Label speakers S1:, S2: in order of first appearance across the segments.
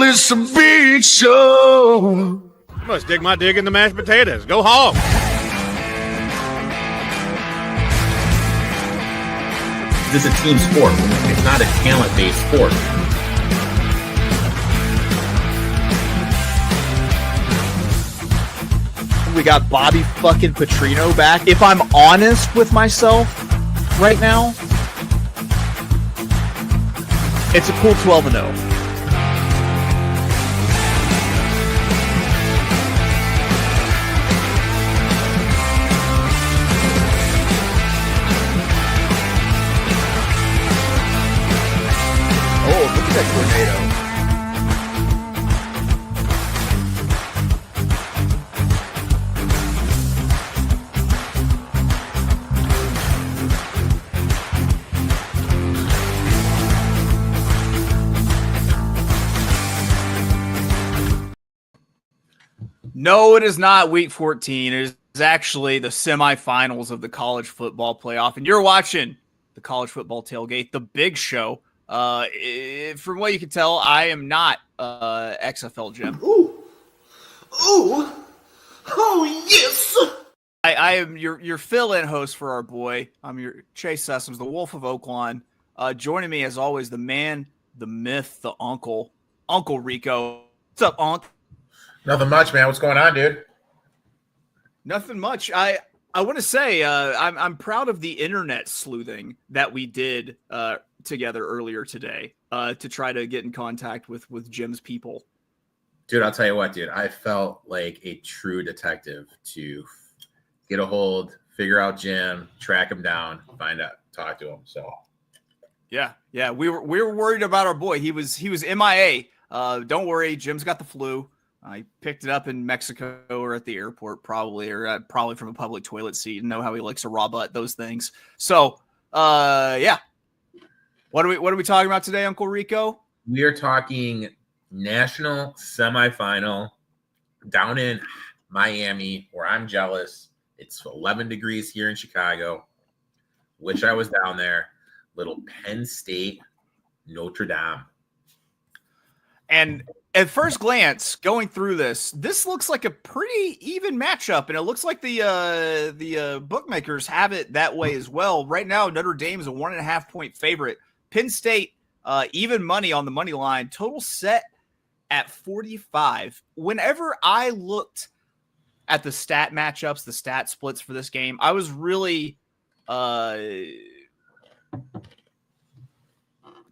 S1: it's a beach show.
S2: Must dig my dig in the mashed potatoes. Go hog.
S3: This is a team sport. It's not a talent-based sport.
S4: We got Bobby fucking Petrino back. If I'm honest with myself right now, it's a cool 12-0. Oh, look at that tornado. No, it is not week 14. It is actually the semifinals of the college football playoff. And you're watching the college football tailgate, the big show. From what you can tell, I am not XFL Jim.
S1: Ooh. Oh, yes.
S4: I am your fill-in host for our boy. I'm your Chase Sessoms, the Wolf of Oaklawn. Joining me, as always, the man, the myth, the Uncle Rico. What's up, Unc?
S3: Nothing much, man. What's going on, dude?
S4: Nothing much. I want to say I'm proud of the internet sleuthing that we did together earlier today to try to get in contact with Jim's people.
S3: Dude, I'll tell you what, dude. I felt like a true detective to get a hold, figure out Jim, track him down, find out, talk to him. So,
S4: yeah, we were worried about our boy. He was MIA. Don't worry, Jim's got the flu. I picked it up in Mexico or at the airport, probably from a public toilet seat. And know how he likes to raw butt those things. So, yeah. What are we talking about today, Uncle Rico?
S3: we are talking national semifinal down in Miami, where I'm jealous. It's 11 degrees here in Chicago. Wish I was down there. Little Penn State, Notre Dame.
S4: And at first glance, going through this looks like a pretty even matchup, and it looks like the bookmakers have it that way as well. Right now, Notre Dame is a 1.5 point favorite. Penn State, even money on the money line. Total set at 45. Whenever I looked at the stat matchups, the stat splits for this game, I was really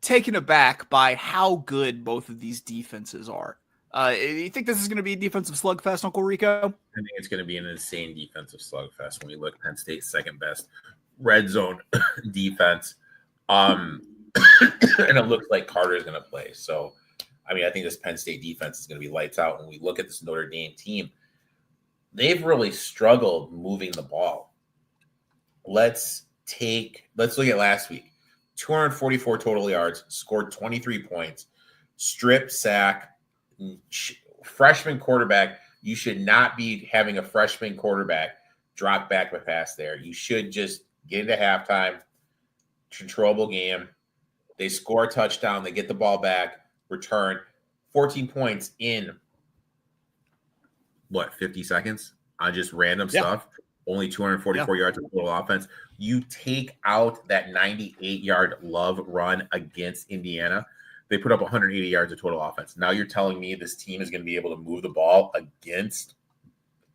S4: taken aback by how good both of these defenses are. You think this is going to be a defensive slugfest, Uncle Rico?
S3: I think it's going to be an insane defensive slugfest when we look at Penn State's second best red zone defense. And it looks like Carter is going to play. So, I mean, I think this Penn State defense is going to be lights out. When we look at this Notre Dame team, they've really struggled moving the ball. Let's look at last week. 244 total yards, scored 23 points, strip sack, freshman quarterback. You should not be having a freshman quarterback drop back a pass there. You should just get into halftime, controllable game. They score a touchdown. They get the ball back, return 14 points in 50 seconds on just random stuff. Only 244 yards of total offense. You take out that 98-yard Love run against Indiana, they put up 180 yards of total offense. Now you're telling me this team is going to be able to move the ball against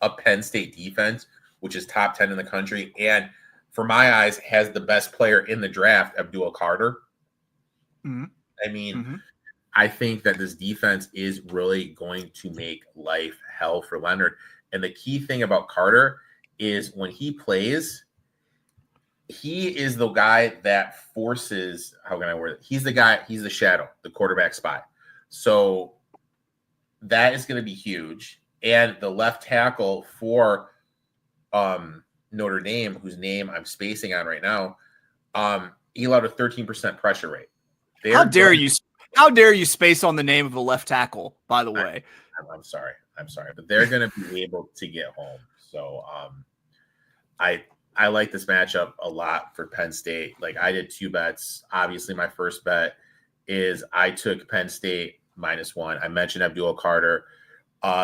S3: a Penn State defense, which is top 10 in the country, and for my eyes has the best player in the draft, Abdul Carter.
S4: Mm-hmm.
S3: I mean, I think that this defense is really going to make life hell for Leonard. And the key thing about Carter is when he plays, he is the guy that forces, how can I word it? He's the guy, he's the shadow, the quarterback spot. So that is going to be huge. And the left tackle for Notre Dame, whose name I'm spacing on right now, he allowed a 13% pressure rate.
S4: How dare you space on the name of the left tackle, by the way.
S3: I'm sorry. But they're going to be able to get home. So I like this matchup a lot for Penn State. Like, I did 2 bets. Obviously, my first bet is I took Penn State -1. I mentioned Abdul Carter.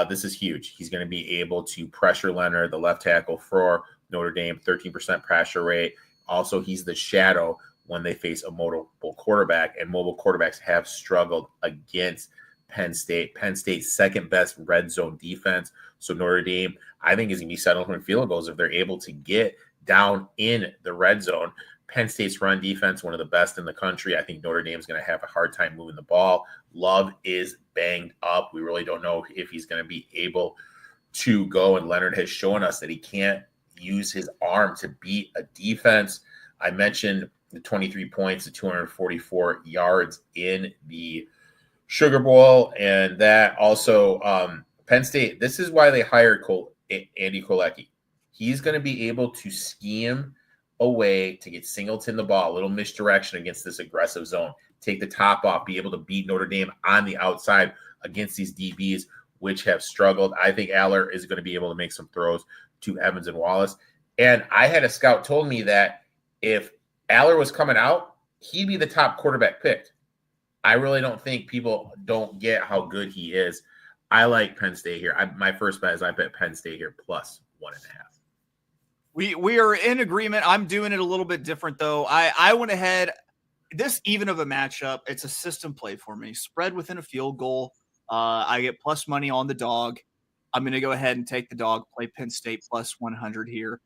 S3: This is huge. He's going to be able to pressure Leonard, the left tackle for Notre Dame, 13% pressure rate. Also, he's the shadow when they face a mobile quarterback, and mobile quarterbacks have struggled against Penn State. Penn State's second best red zone defense. So Notre Dame, I think, is going to be settled in field goals if they're able to get down in the red zone. Penn State's run defense, one of the best in the country. I think Notre Dame's going to have a hard time moving the ball. Love is banged up. We really don't know if he's going to be able to go, and Leonard has shown us that he can't use his arm to beat a defense. I mentioned the 23 points, the 244 yards in the Sugar Bowl, and that also Penn State. This is why they hired Andy Kolecki. He's going to be able to scheme a way to get Singleton the ball, a little misdirection against this aggressive zone, take the top off, be able to beat Notre Dame on the outside against these DBs, which have struggled. I think Aller is going to be able to make some throws to Evans and Wallace. And I had a scout told me that if Aller was coming out, he'd be the top quarterback picked. I really don't think people don't get how good he is. I like Penn State here. My first bet is I bet Penn State here +1.5.
S4: We are in agreement. I'm doing it a little bit different, though. I went ahead. This even of a matchup, it's a system play for me. Spread within a field goal. I get plus money on the dog. I'm going to go ahead and take the dog, play Penn State +100 here.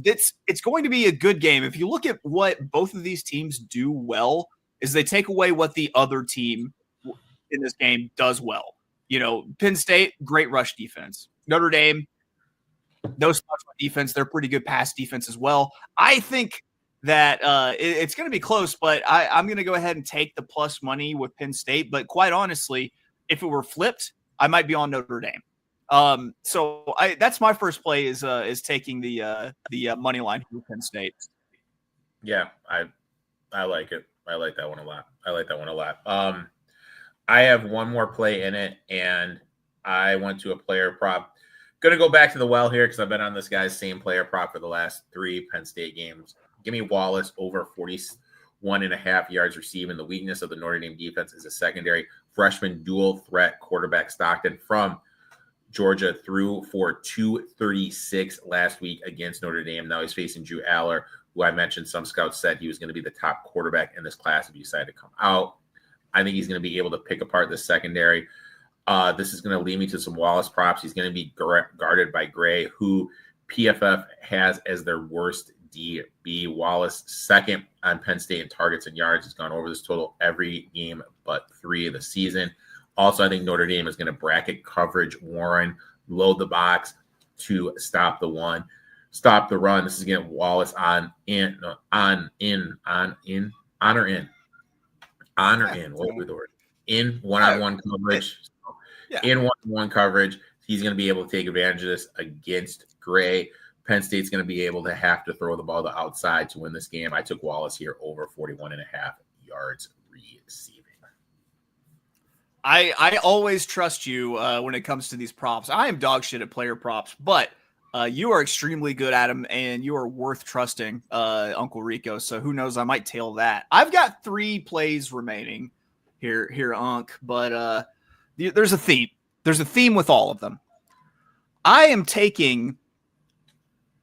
S4: It's going to be a good game. If you look at what both of these teams do well, is they take away what the other team in this game does well. You know, Penn State, great rush defense. Notre Dame, no spots on defense. They're pretty good pass defense as well. I think that it's going to be close, but I'm going to go ahead and take the plus money with Penn State. But quite honestly, if it were flipped, I might be on Notre Dame. So that's my first play is taking the money line with Penn State.
S3: Yeah, I like it. I like that one a lot. I have one more play in it, and I went to a player prop. Going to go back to the well here because I've been on this guy's same player prop for the last 3 Penn State games. Give me Wallace over 41.5 yards receiving. The weakness of the Notre Dame defense is a secondary freshman dual threat quarterback Stockton from Georgia threw for 236 last week against Notre Dame. Now he's facing Drew Aller, who I mentioned some scouts said he was going to be the top quarterback in this class if he decided to come out. I think he's going to be able to pick apart the secondary. This is going to lead me to some Wallace props. He's going to be guarded by Gray, who PFF has as their worst DB. Wallace second on Penn State in targets and yards. He's gone over this total every game but 3 of the season. Also, I think Notre Dame is going to bracket coverage Warren, load the box to stop the run. This is getting Wallace on or in. What was the word? In one-on-one coverage.
S4: Yeah.
S3: In one-on-one coverage, he's going to be able to take advantage of this against Gray. Penn State's going to be able to have to throw the ball to outside to win this game. I took Wallace here over 41.5 yards receiving.
S4: I always trust you when it comes to these props. I am dog shit at player props, but you are extremely good at them, and you are worth trusting, Uncle Rico. So who knows? I might tail that. I've got 3 plays remaining here, Unc, but there's a theme. There's a theme with all of them. I am taking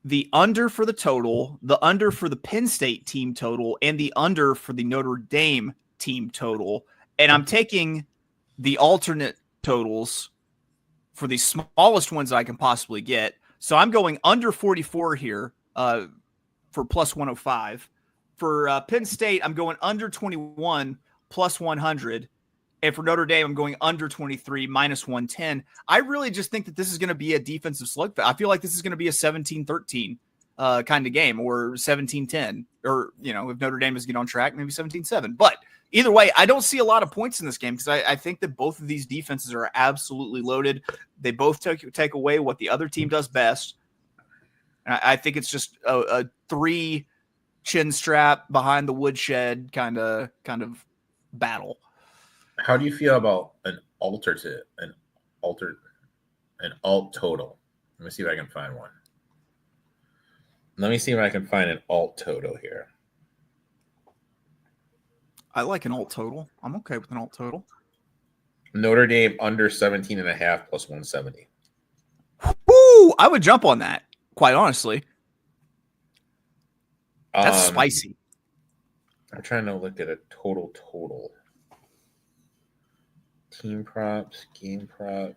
S4: the under for the total, the under for the Penn State team total, and the under for the Notre Dame team total, and I'm taking the alternate totals for the smallest ones I can possibly get. So I'm going under 44 here for plus 105. For Penn State, I'm going under 21 plus 100. And for Notre Dame, I'm going under 23 minus 110. I really just think that this is going to be a defensive slugfest. I feel like this is going to be a 17-13 kind of game, or 17-10. Or, you know, if Notre Dame is getting on track, maybe 17-7. But either way, I don't see a lot of points in this game because I think that both of these defenses are absolutely loaded. They both take away what the other team does best. I think it's just a 3 chin strap behind the woodshed kind of battle.
S3: How do you feel about an alt total? Let me see if I can find one. Let me see if I can find an alt total here.
S4: I like an alt total. I'm okay with an alt total.
S3: Notre Dame under 17.5 plus 170.
S4: Woo! I would jump on that, quite honestly. That's spicy.
S3: I'm trying to look at a total. Team props, game props.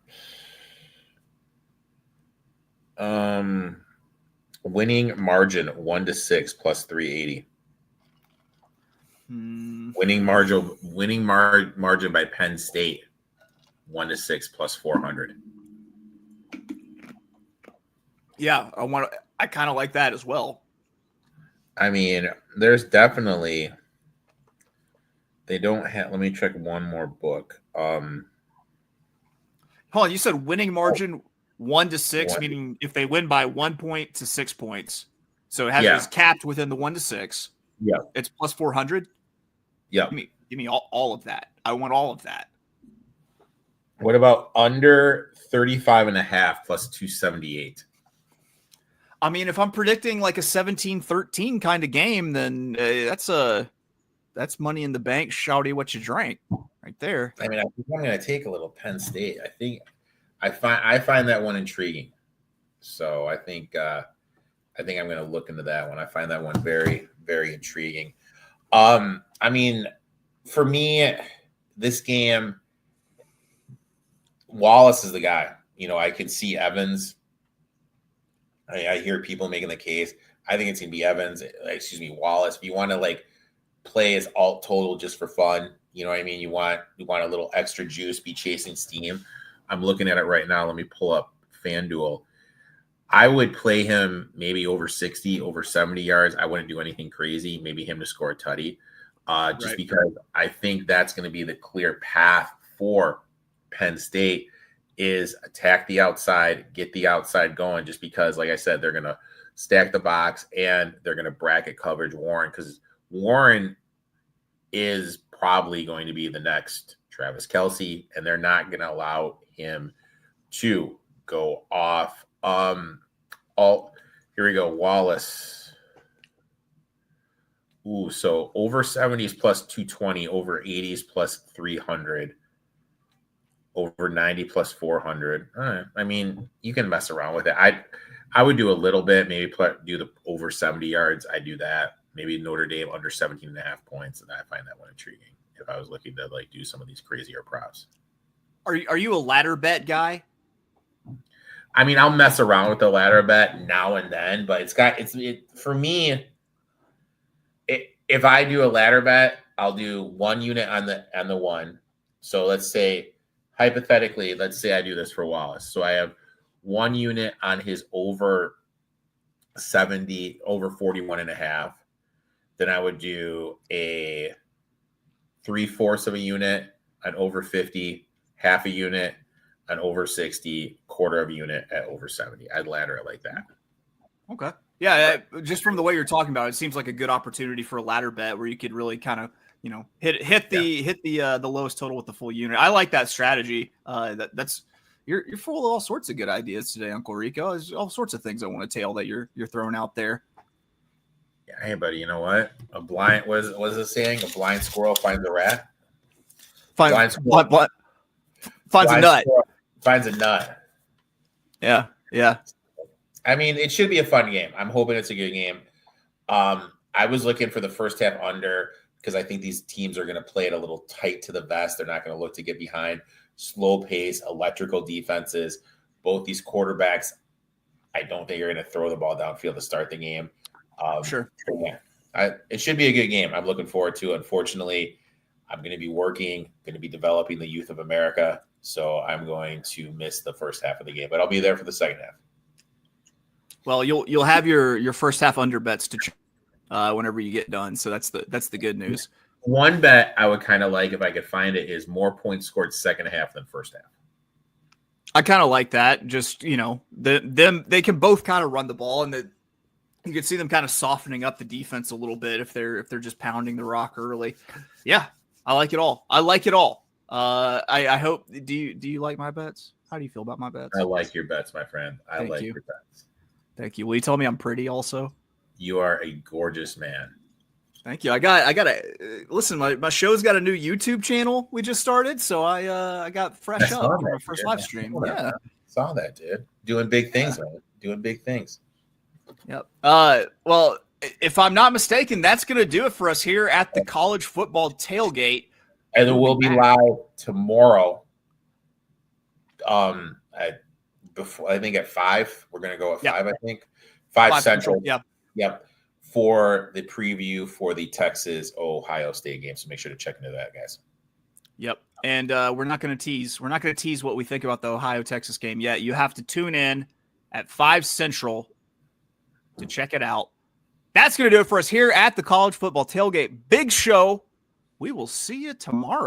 S3: Winning margin 1-6 plus 380. Winning margin by Penn State 1-6 plus 400.
S4: Yeah, I kind of like that as well.
S3: I mean, there's definitely. They don't have. Let me check one more book.
S4: Hold on, you said winning margin 1-6, meaning if they win by 1 point to 6 points. So it's capped within the 1-6.
S3: Yeah.
S4: It's plus 400.
S3: Yeah.
S4: Give me all of that. I want all of that.
S3: What about under 35.5 plus 278?
S4: I mean, if I'm predicting like a 17-13 kind of game, then that's money in the bank. Shouty what you drank right there.
S3: I mean, I think I'm going to take a little Penn State. I find that one intriguing. So I think I'm going to look into that one. I find that one very, very intriguing. I mean, for me, this game, Wallace is the guy. You know, I can see Evans. I hear people making the case. I think it's going to be Evans. Wallace. If you want to like play as alt total just for fun, you know what I mean? You want a little extra juice, be chasing steam. I'm looking at it right now. Let me pull up FanDuel. I would play him maybe over 60, over 70 yards. I wouldn't do anything crazy. Maybe him to score a tutty. Because I think that's going to be the clear path for Penn State is attack the outside, get the outside going, just because, like I said, they're going to stack the box and they're going to bracket coverage Warren, because Warren is probably going to be the next Travis Kelce, and they're not going to allow him to go off. Here we go. Wallace. Ooh, so over 70s plus 220, over 80s plus 300, over 90 plus 400. I mean, you can mess around with it. I would do a little bit, maybe do the over 70 yards. I do that. Maybe Notre Dame under 17.5 points, and I find that one intriguing if I was looking to like do some of these crazier props.
S4: Are you a ladder bet guy?
S3: I mean, I'll mess around with the ladder bet now and then, but for me. If I do a ladder bet, I'll do 1 unit on the one. So let's say, hypothetically, let's say I do this for Wallace. So I have 1 unit on his over 70, over 41.5. Then I would do a 3/4 of a unit on over 50, half a unit on over 60, quarter of a unit at over 70. I'd ladder it like that.
S4: Okay. Yeah, just from the way you're talking about it, seems like a good opportunity for a ladder bet where you could really kind of, hit the lowest total with the full unit. I like that strategy. You're full of all sorts of good ideas today, Uncle Rico. There's all sorts of things I want to tail that you're throwing out there.
S3: Yeah, hey buddy, you know what? What is it saying? A blind squirrel finds a rat.
S4: Finds a nut.
S3: Finds a nut.
S4: Yeah.
S3: I mean, it should be a fun game. I'm hoping it's a good game. I was looking for the first half under because I think these teams are going to play it a little tight to the vest. They're not going to look to get behind. Slow pace, electrical defenses. Both these quarterbacks, I don't think are going to throw the ball downfield to start the game.
S4: Sure.
S3: Yeah, it should be a good game. I'm looking forward to it. Unfortunately, I'm going to be working, going to be developing the youth of America. So I'm going to miss the first half of the game, but I'll be there for the second half.
S4: Well, you'll have your first half under bets to whenever you get done. So that's the good news.
S3: One bet I would kind of like if I could find it is more points scored second half than first half.
S4: I kind of like that. Just they can both kind of run the ball, and you can see them kind of softening up the defense a little bit if they're just pounding the rock early. Yeah, I like it all. I hope. Do you like my bets? How do you feel about my bets?
S3: I like your bets, my friend. I like your bets.
S4: Thank you. Will you tell me I'm pretty also?
S3: You are a gorgeous man.
S4: Thank you. I gotta listen. My show's got a new YouTube channel we just started, so I got fresh up for my first live stream. Yeah,
S3: saw that, dude. Doing big things, man. Doing big things.
S4: Yep. Well, if I'm not mistaken, that's gonna do it for us here at the college football tailgate.
S3: And it will be live tomorrow. I think at 5. We're gonna go at 5. I think 5 Central. Yep. For the preview for the Texas Ohio State game. So make sure to check into that, guys.
S4: Yep. And we're not going to tease. We're not going to tease what we think about the Ohio Texas game yet. You have to tune in at 5 Central to check it out. That's going to do it for us here at the College Football Tailgate. Big show. We will see you tomorrow.